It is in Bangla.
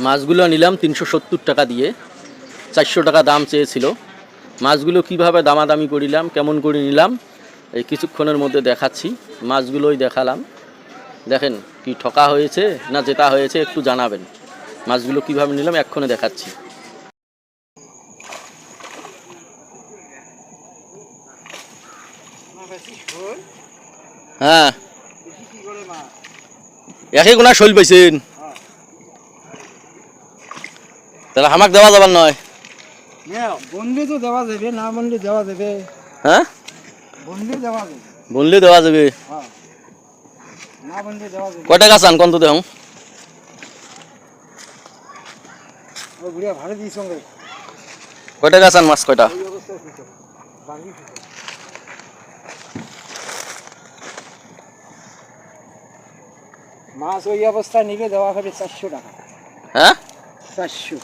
মাছগুলো নিলাম 370 টাকা দিয়ে, 400 টাকা দাম চেয়েছিল। মাছগুলো কিভাবে দামাদামি করিলাম, কেমন করে নিলাম, এই কিছুক্ষণের মধ্যে দেখাচ্ছি। মাছগুলোই দেখালাম, দেখেন কি ঠকা হয়েছে না জেতা হয়েছে একটু জানাবেন। মাছগুলো কিভাবে নিলাম এক্ষণে দেখাচ্ছি। হ্যাঁ, একই কোনা শৈল পাইছেন, তাহলে আমাকে দেওয়া যাবার নয়। বনলে তো দেওয়া যাবে, না বনলে দেওয়া যাবে। হ্যাঁ, বনলে দেওয়া যাবে, বললে দেওয়া যাবে। না বনলে দেওয়া যাবে। কয় টাকা চান কত দেহ? ও বুড়িয়া ভালো দিই সঙ্গে কয় টাকা চান মাছ কয়টা? এই অবস্থায় দিত বাঙি দিত। মাছ ওই অবস্থায় নিলে দেওয়া হবে 400 টাকা। হ্যাঁ, 400।